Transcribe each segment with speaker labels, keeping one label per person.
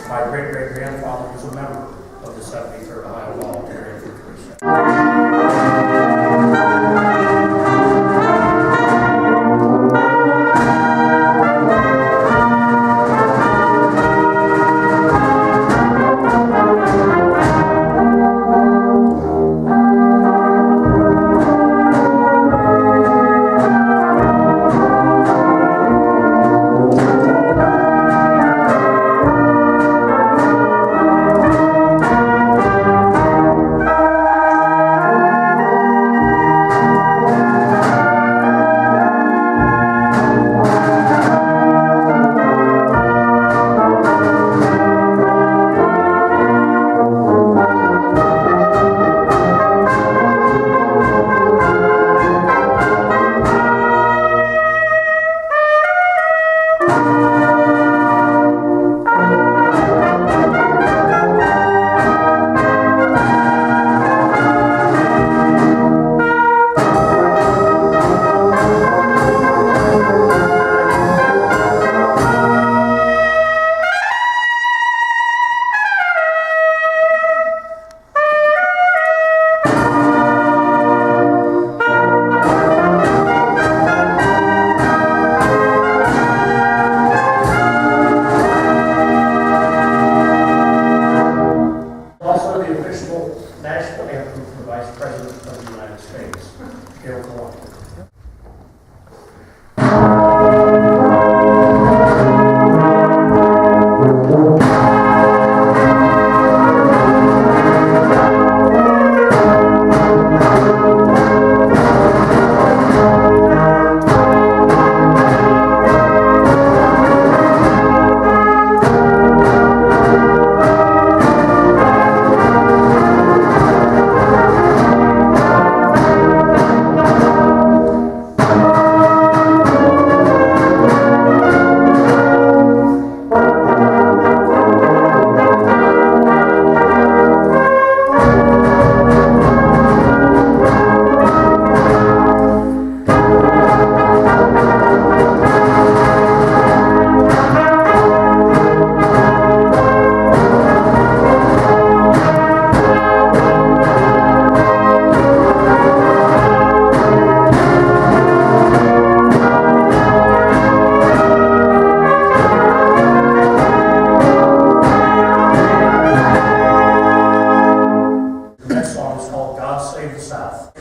Speaker 1: My great-great-grandfather was a member of the 73rd Ohio Volunteer Infantry. National anthem for the Vice President of the United States. Gail Columbia.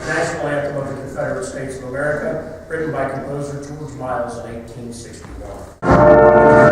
Speaker 1: National Anthem of the Confederate States of America, written by composer George Miles in 1861.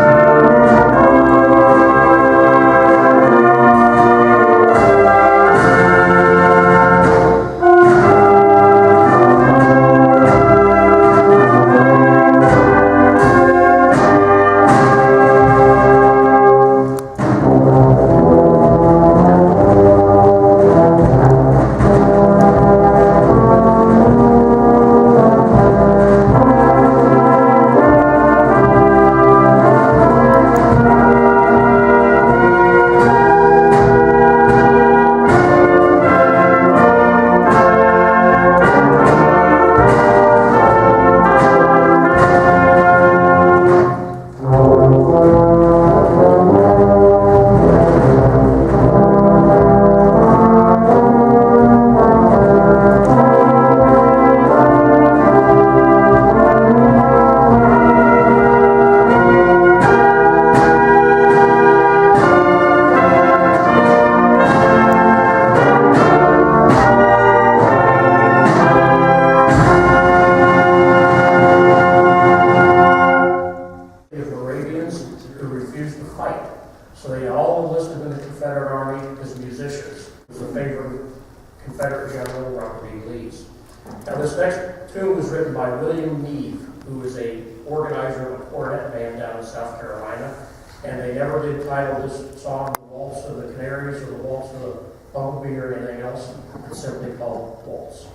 Speaker 1: Who refused to fight. So they all enlisted in the Confederate Army as musicians. It was a favorite Confederate General, Robert E. Lee's. Now this next tune was written by William Neve, who was a organizer of a cornet band down in South Carolina. And they never did title this song The Waltz of the Canaries or The Waltz of the Bumblebee or anything else. It's simply called Waltz.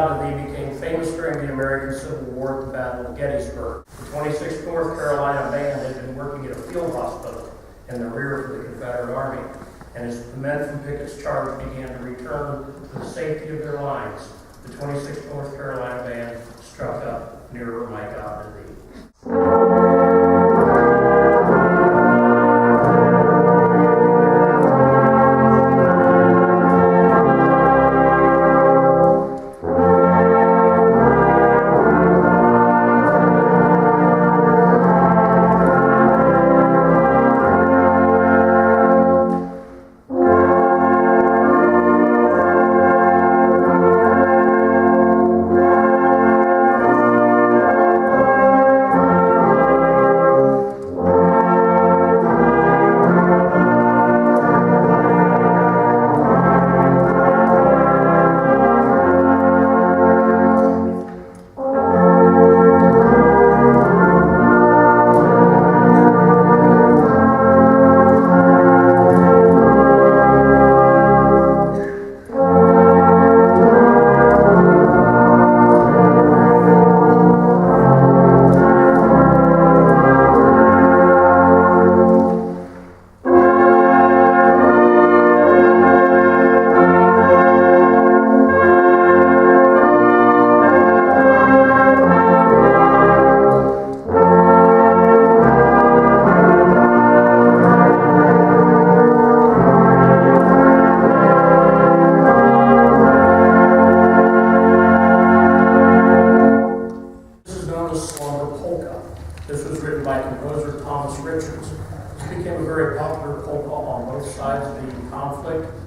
Speaker 1: God to Thee became famous during the American Civil War at the Battle of Gettysburg. The 26th North Carolina Band had been working at a field hospital in the rear of the Confederate Army, and as the men from Pickett's charge began to return to the safety of their lines, the 26th North Carolina Band struck up Nearer, My God, to Thee.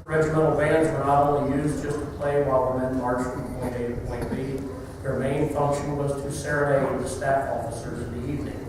Speaker 1: Regimental bands were not only used just to play while the men marched from point A to point B, their main function was to serenade the staff officers in the evening.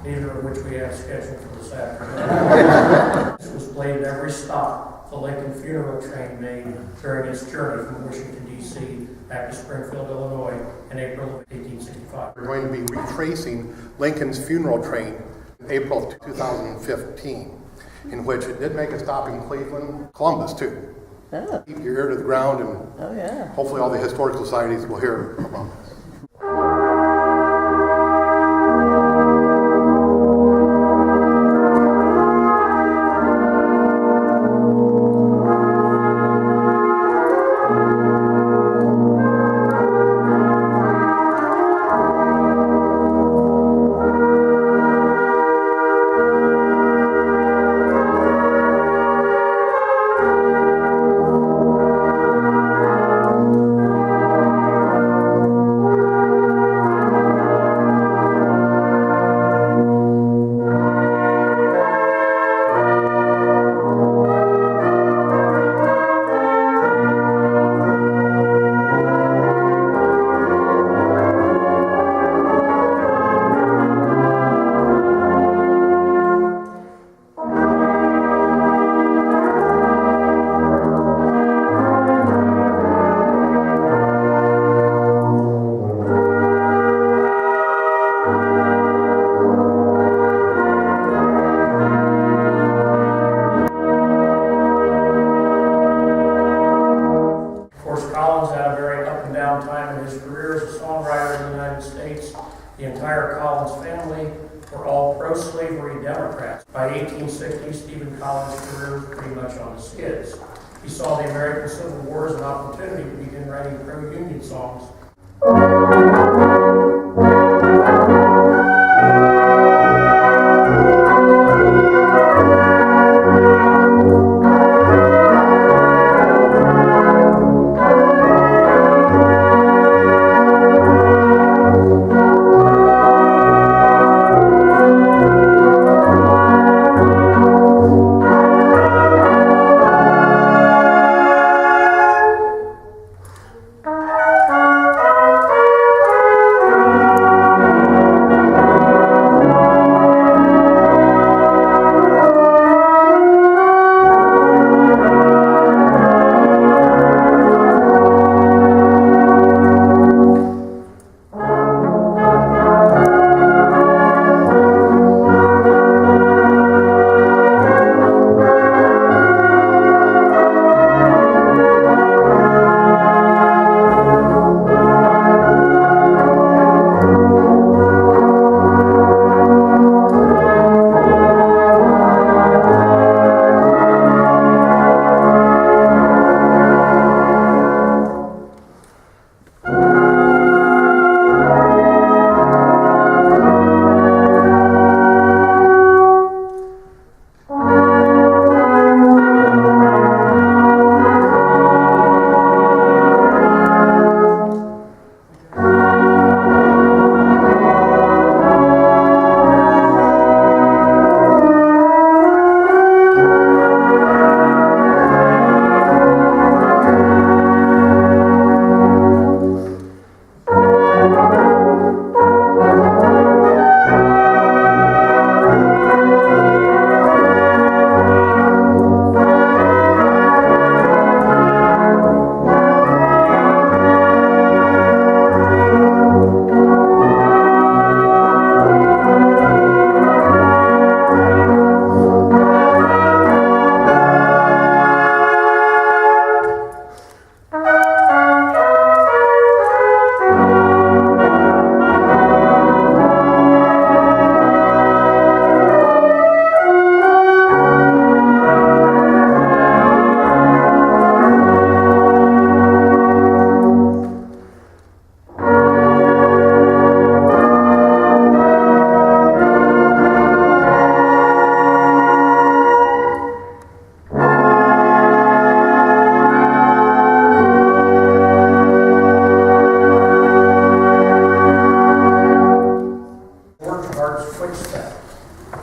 Speaker 1: Neither of which we have scheduled for this afternoon. This was played at every stop the Lincoln funeral train made during its journey from Washington, D.C. back to Springfield, Illinois in April of 1865.
Speaker 2: We're going to be retracing Lincoln's funeral train in April of 2015, in which it did make a stop in Cleveland, Columbus too.
Speaker 3: Oh.
Speaker 2: Keep your ear to the ground, and hopefully all the historical societies will hear about this.
Speaker 1: The entire Collins family were all pro-slavery Democrats. By 1860, Stephen Collins' career was pretty much on the skids. He saw the American Civil War as an opportunity to begin writing pro-union songs.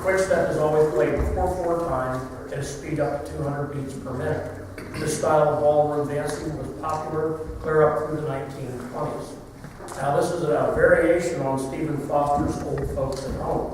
Speaker 1: Quickstep is always played 4/4 time at a speed up to 200 beats per minute. This style of ballroom dancing was popular clear up through the 1920s. Now this is a variation on Stephen Foster's Old Folks at Home.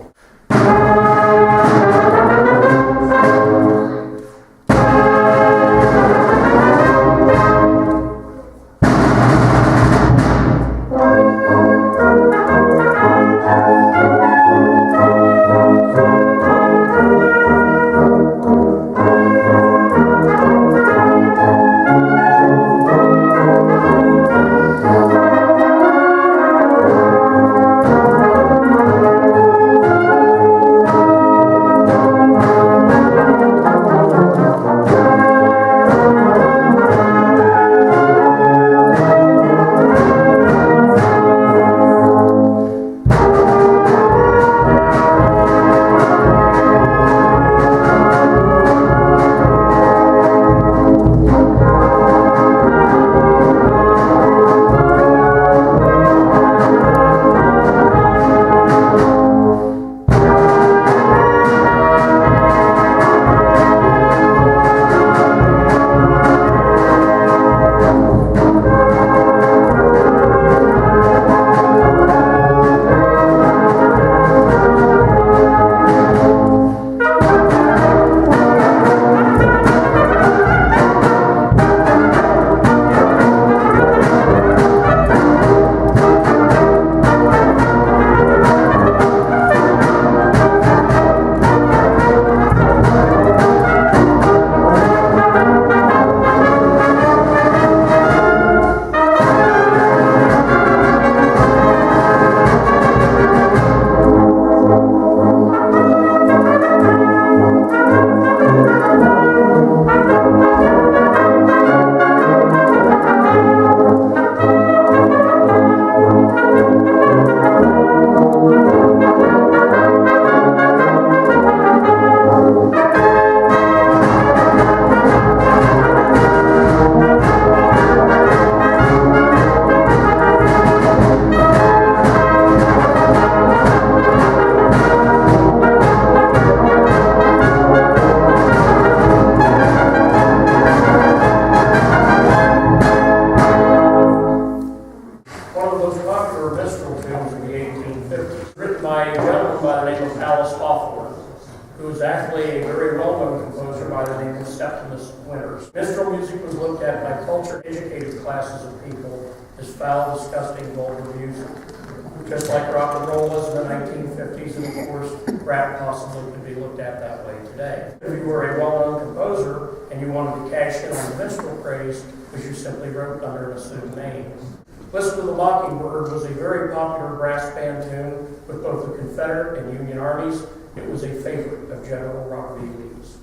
Speaker 1: Alice Hawthorne, who is actually a very well-known composer by the name of Septimus Winters. Minstrel music was looked at by culture-educated classes of people as foul, disgusting, vulgar music. Just like rock and roll was in the 1950s, and of course, rap possibly could be looked at that way today. If you were a well-known composer and you wanted to cash in on the minstrel praise, which you simply wrote under an assumed name. Listen to the Mockingbird was a very popular brass band tune with both the Confederate and Union armies. It was a favorite of General Robert E. Lee's.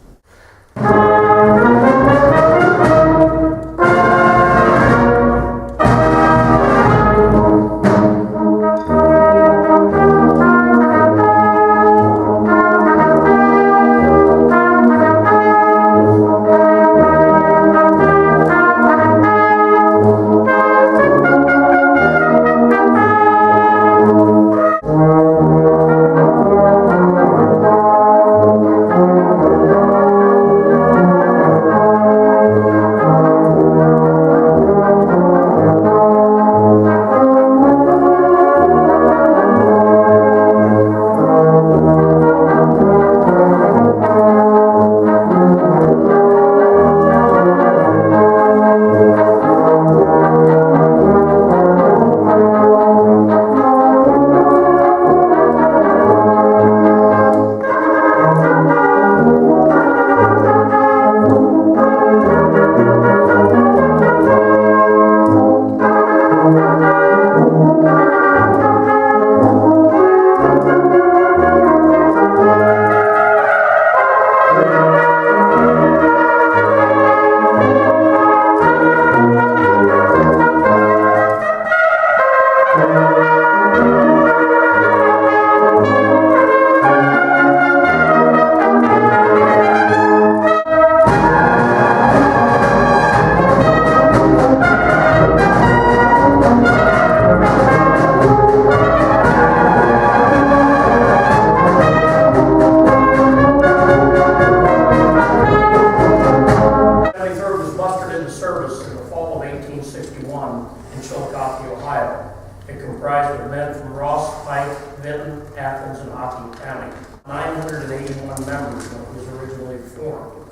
Speaker 1: It comprised of men from Ross, Pike, Vinton, Athens, and Hocking County. 981 members when it was originally formed.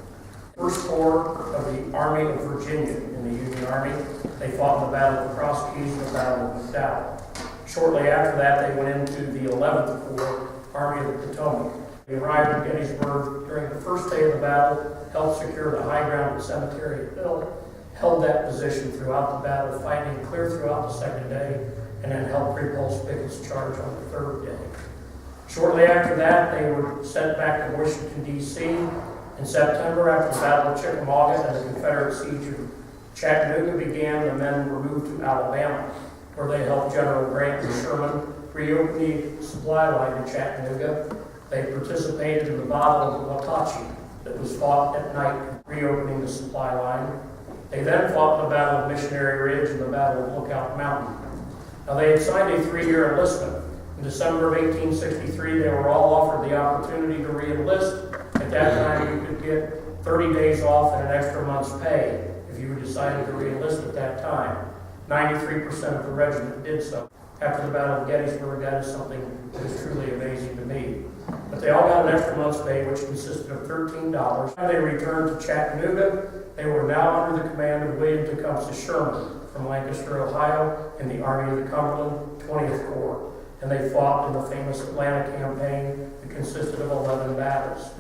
Speaker 1: First Corps of the Army of Virginia in the Union Army. They fought in the Battle of Cross Keys and the Battle of McDowell. Shortly after that, they went into the 11th Corps, Army of the Potomac. They arrived at Gettysburg during the first day of the battle, helped secure the high ground at Cemetery Hill, held that position throughout the battle, fighting clear throughout the second day, and then helped repulse Pickett's charge on the third day. Shortly after that, they were sent back to Washington, D.C. In September, after the Battle of Chickamauga and the Confederate siege of Chattanooga began, the men were moved to Alabama, where they helped General Grant and Sherman reopen the supply line in Chattanooga. They participated in the Battle of Watauga that was fought at night, reopening the supply line. They then fought in the Battle of Missionary Ridge and the Battle of Lookout Mountain. Now, they had signed a 3-year enlistment. In December of 1863, they were all offered the opportunity to re-enlist. At that time, you could get 30 days off and an extra month's pay if you decided to re-enlist at that time. 93% of the regiment did so. After the Battle of Gettysburg, that is something that is truly amazing to me. But they all got an extra month's pay, which consisted of $13. When they returned to Chattanooga, they were now under the command of William Tecumseh Sherman from Lancaster, Ohio, in the Army of the Cumberland, 20th Corps. And they fought in the famous Atlanta campaign that consisted of 11 battles.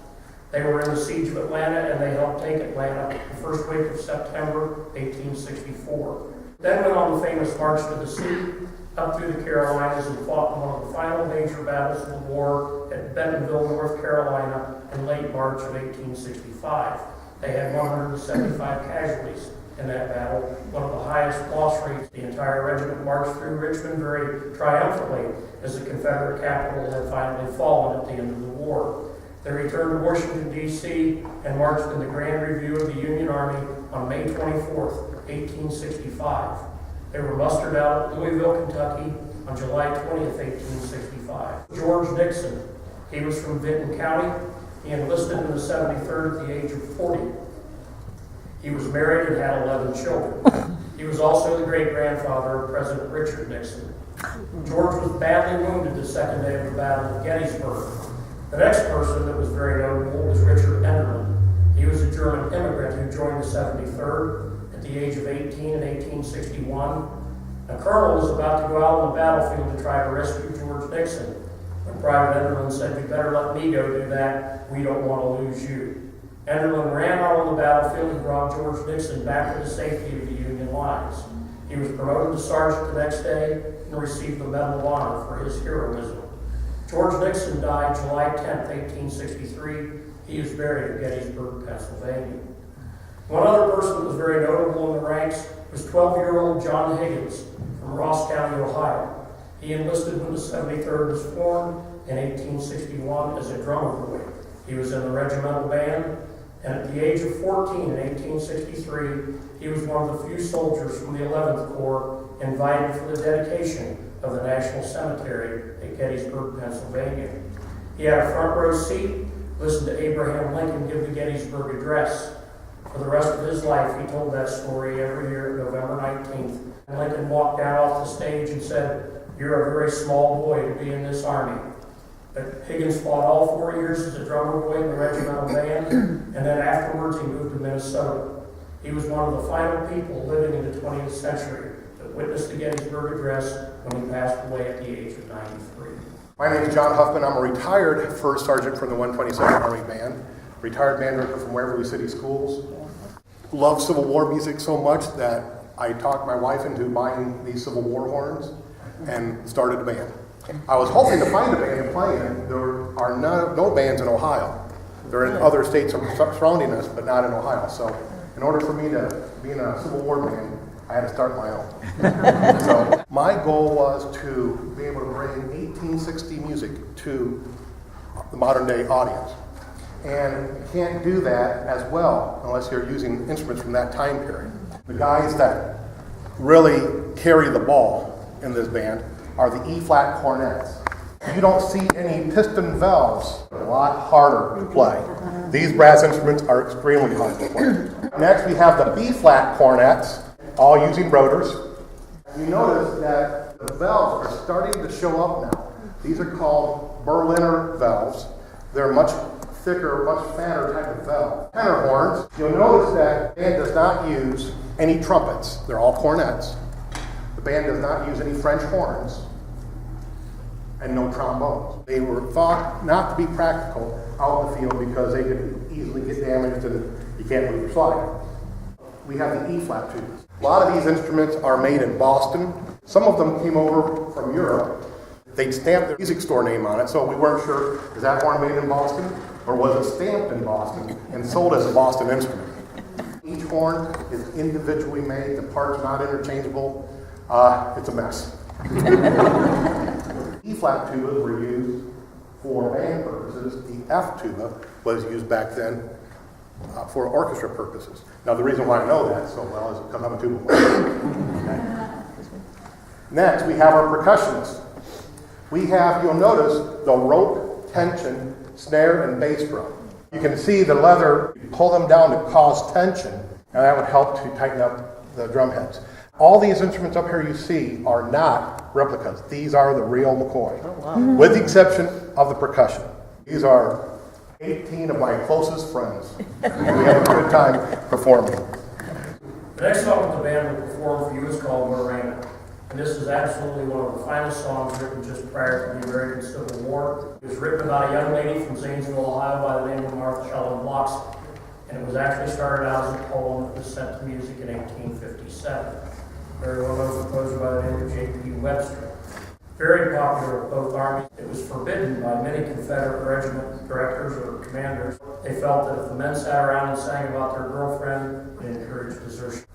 Speaker 1: They were in the siege of Atlanta, and they helped take Atlanta the first week of September 1864. Then went on the famous March to the Sea, up through the Carolinas, and fought in one of the final major battles of the war at Bentonville, North Carolina, in late March of 1865. They had 175 casualties in that battle, one of the highest loss rates. The entire regiment marched through Richmond very triumphantly as the Confederate capital had finally fallen at the end of the war. They returned to Washington, D.C. and marched in the Grand Review of the Union Army on May 24th, 1865. They were mustered out at Louisville, Kentucky on July 20th, 1865. George Nixon, he was from Vinton County. He enlisted in the 73rd at the age of 40. He was married and had 11 children. He was also the great-grandfather of President Richard Nixon. George was badly wounded the second day of the Battle of Gettysburg. The next person that was very notable was Richard Enderman. He was a German immigrant who joined the 73rd at the age of 18 in 1861. A colonel was about to go out on the battlefield to try to rescue George Nixon, when Private Enderman said, "You better let me go do that. We don't want to lose you." Enderman ran out on the battlefield and brought George Nixon back to the safety of the Union lines. He was promoted to sergeant the next day and received the Medal of Honor for his heroism. George Nixon died July 10, 1863. He is buried in Gettysburg, Pennsylvania. One other person that was very notable in the ranks was 12-year-old John Higgins from Ross County, Ohio. He enlisted when the 73rd was formed in 1861 as a drummer boy. He was in the regimental band, and at the age of 14 in 1863, he was one of the few soldiers from the 11th Corps invited for the dedication of the National Cemetery at Gettysburg, Pennsylvania. He had a front row seat, listened to Abraham Lincoln give the Gettysburg Address. For the rest of his life, he told that story every year, November 19th. And Lincoln walked down off the stage and said, "You're a very small boy to be in this army." But Higgins fought all 4 years as a drummer boy in the regimental band, and then afterwards he moved to Minnesota. He was one of the final people living in the 20th century that witnessed the Gettysburg Address when he passed away at the age of 93.
Speaker 2: My name is John Huffman. I'm a retired first sergeant from the 127th Army Band, retired band director from Waverly City Schools. Love Civil War music so much that I talked my wife into buying these Civil War horns and started a band. I was hoping to find a band to play in. There are no bands in Ohio. They're in other states surrounding us, but not in Ohio. So in order for me to be in a Civil War band, I had to start my own. So my goal was to be able to bring 1860 music to the modern day audience. And you can't do that as well unless you're using instruments from that time period. The guys that really carry the ball in this band are the E-flat cornets. You don't see any piston valves. A lot harder to play. These brass instruments are extremely hard to play. Next we have the B-flat cornets, all using rotors. You notice that the valves are starting to show up now. These are called Berliner valves. They're much thicker, much fatter type of valve. Tenor horns. You'll notice that the band does not use any trumpets. They're all cornets. The band does not use any French horns and no trombones. They were thought not to be practical out in the field because they could easily get damaged and you can't move your slide. We have the E-flat tubes. A lot of these instruments are made in Boston. Some of them came over from Europe. They'd stamp their music store name on it, so we weren't sure, is that horn made in Boston? Or was it stamped in Boston and sold as a Boston instrument? Each horn is individually made. The parts are not interchangeable. It's a mess. E-flat tubas were used for band purposes. The F tuba was used back then for orchestra purposes. Now the reason why I know that so well is because I'm a tuba player. Next, we have our percussionists. We have, you'll notice, the rope, tension, snare, and bass drum. You can see the leather, you pull them down to cause tension, and that would help to tighten up the drum heads. All these instruments up here you see are not replicas. These are the real McCoy, with the exception of the percussion. These are 18 of my closest friends. We have a good time performing.
Speaker 1: The next song that the band will perform for you is called Morena. And this is absolutely one of the finest songs written just prior to the American Civil War. It was written about a young lady from Zanesville, Ohio by the name of Martha Ellen Bloxham. And it was actually started out as a poem that was sent to music in 1857. Very well known composer by the name of J.P. Webster. Very popular with both armies. It was forbidden by many Confederate regiment directors or commanders. They felt that if the men sat around and sang about their girlfriend, it encouraged desertion.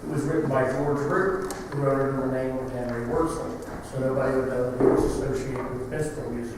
Speaker 1: It was written by George Root, who wrote it in the name of Henry Worsley, so nobody would know that it was associated with minstrel music.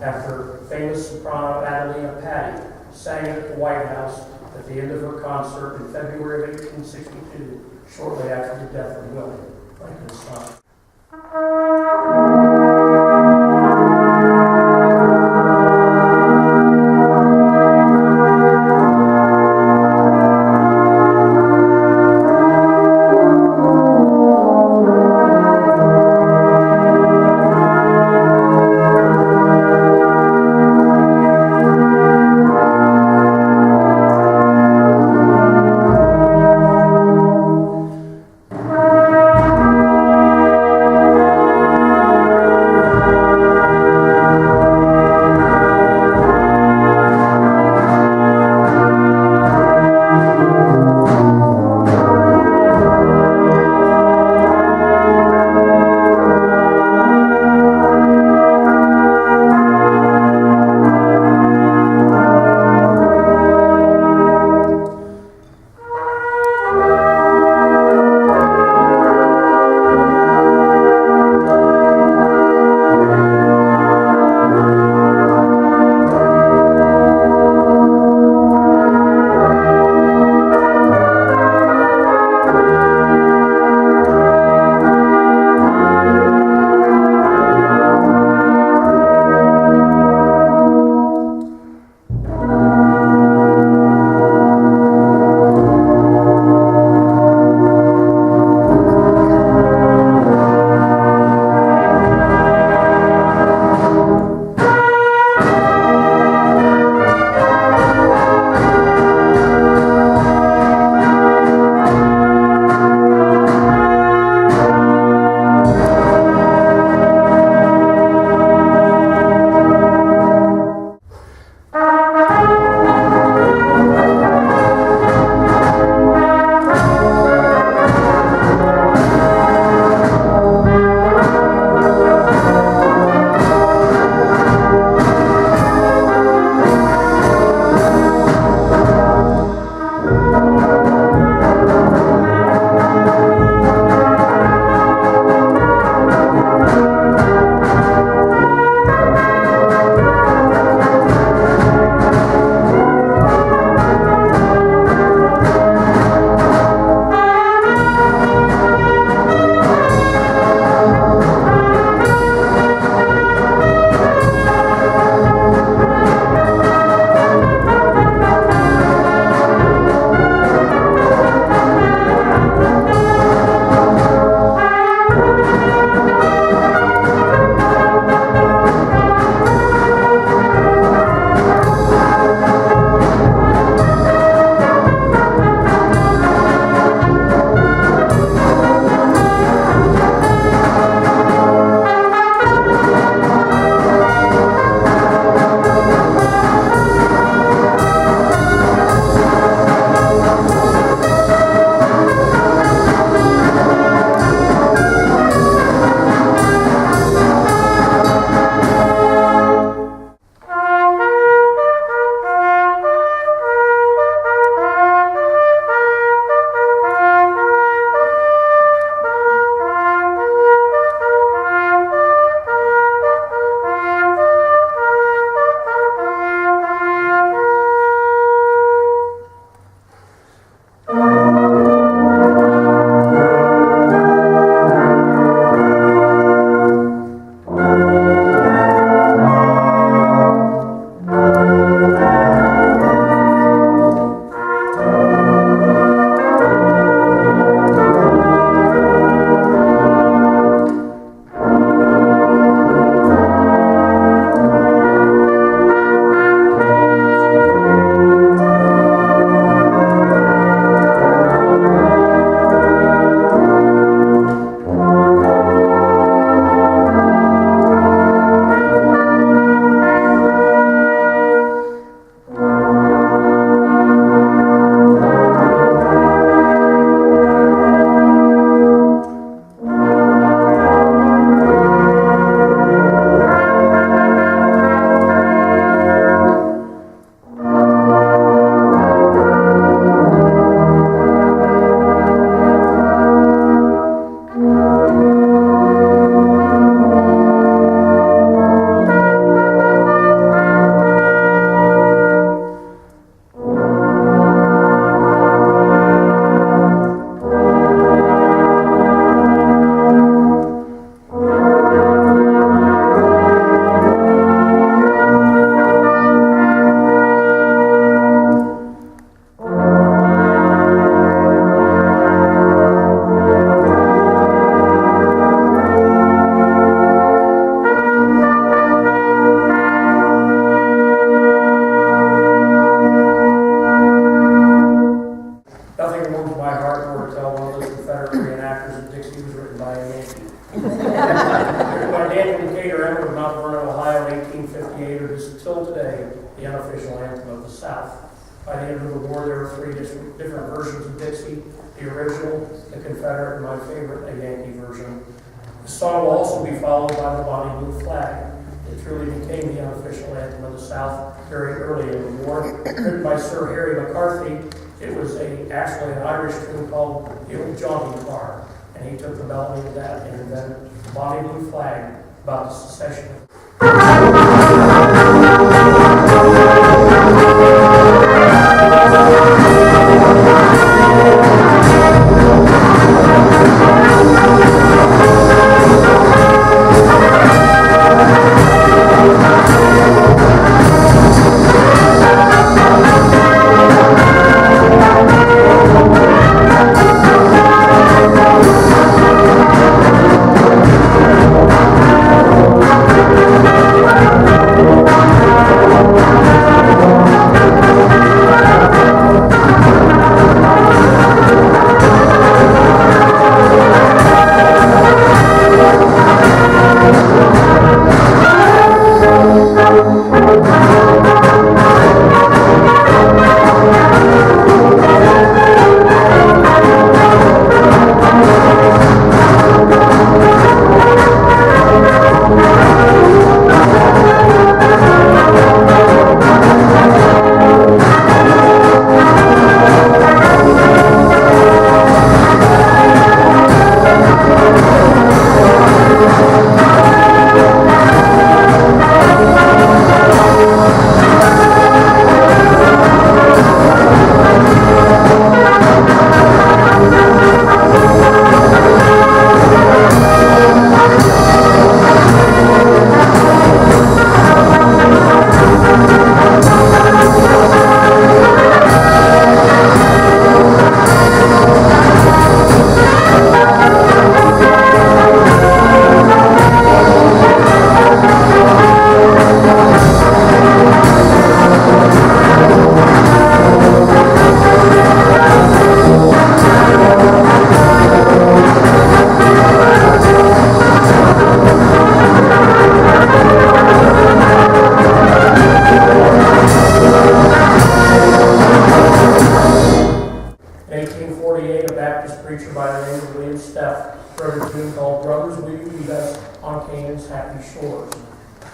Speaker 1: After famous soprano Adelina Patti sang it at the White House at the end of her concert in February of 1862, shortly after the death of William, Lincoln's son. the unofficial anthem of the South. By the end of the war, there were three different versions of Dixie: the original, the Confederate, and my favorite, a Yankee version. The song will also be followed by the Bonnie Blue Flag. It truly became the unofficial anthem of the South very early in the war. Written by Sir Harry McCarthy, it was actually an Irish tune called The Old Jaunting Car, and he took the melody of that and invented the Bonnie Blue Flag about the secession.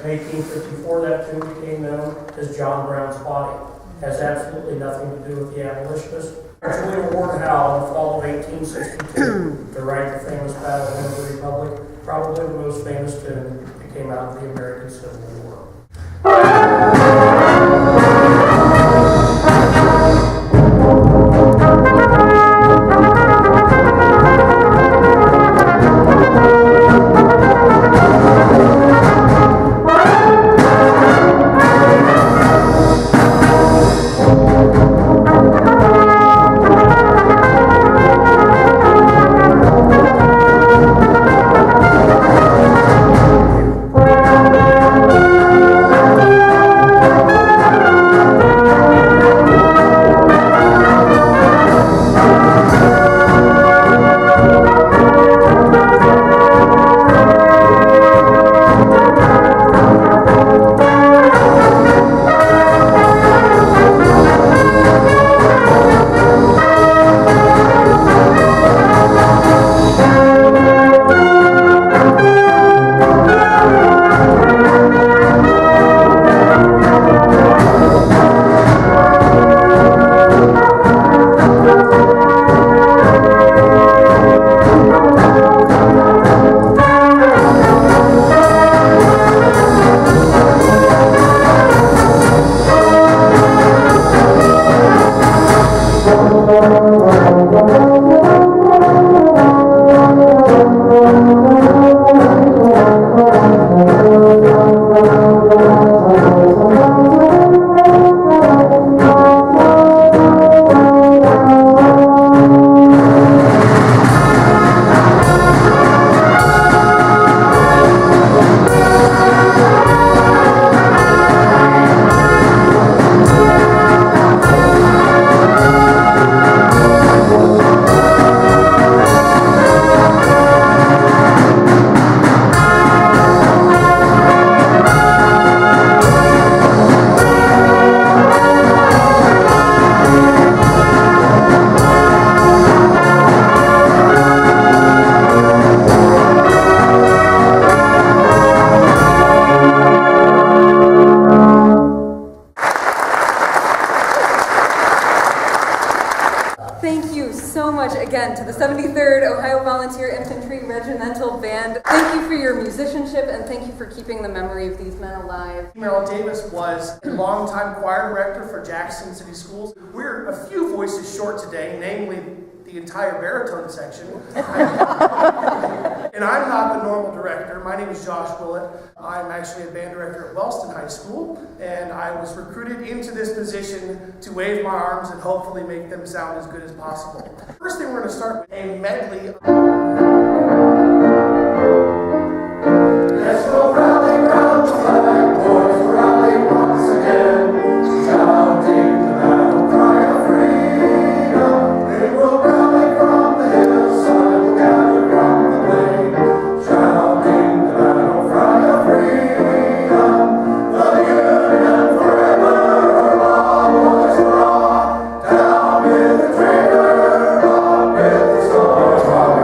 Speaker 1: In 1854, that tune became known as John Brown's Body. It has absolutely nothing to do with the abolitionists. Julia Ward Howe, in the fall of 1862, to write the famous Battle of the Republic, probably the most famous tune that came out of the American Civil War.
Speaker 3: Thank you so much again to the 73rd Ohio Volunteer Infantry Regimental Band. Thank you for your musicianship and thank you for keeping the memory of these men alive.
Speaker 4: Merrill Davis was a longtime choir director for Jackson City Schools. We're a few voices short today, namely the entire baritone section. And I'm not the normal director. My name is Josh Willett. I'm actually a band director at Wellston High School, and I was recruited into this position to wave my arms and hopefully make them sound as good as possible. First thing, we're going to start with a medley.
Speaker 5: Let's go rally round the flag, boys, rally once again, shouting the battle cry of freedom. We will rally from the hillside, we'll gather from the plain, shouting the battle cry of freedom. The Union forever, all boys hurrah, down with the traitor, up with the stars, while we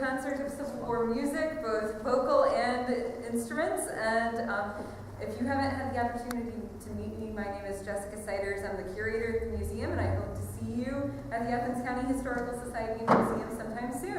Speaker 3: concert of Civil War music, both vocal and instruments. And if you haven't had the opportunity to meet me, my name is Jessica Siders. I'm the curator at the museum, and I hope to see you at the Athens County Historical Society Museum sometime soon.